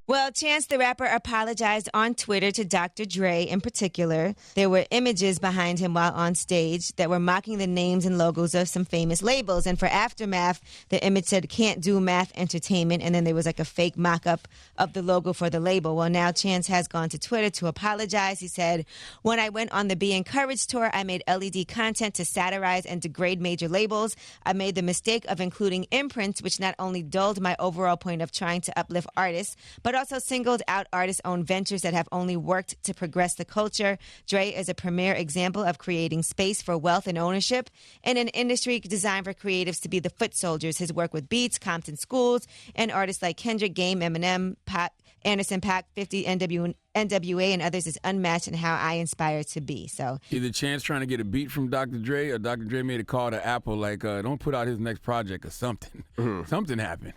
Well, Chance the Rapper apologized on Twitter to Dr. Dre in particular. There were images behind him while on stage that were mocking the names and logos of some famous labels. And for Aftermath, the image said, "Can't Do Math Entertainment." And then there was like a fake mock-up of the logo for the label. Well, now Chance has gone to Twitter to apologize. He said, "When I went on the Be Encouraged tour, I made LED content to satirize and degrade major labels. I made the mistake of including imprints, which not only dulled my overall point of trying to uplift artists, but also singled out artists-owned ventures that have only worked to progress the culture. Dre is a premier example of creating space for wealth and ownership in an industry designed for creatives to be the foot soldiers. His work with Beats, Compton Schools, and artists like Kendrick, Game, Eminem, Pop, Anderson .Paak, 50, NWA, and others is unmatched in how I inspire to be." So either Chance trying to get a beat from Dr. Dre or Dr. Dre made a call to Apple like, don't put out his next project or something. Something happened.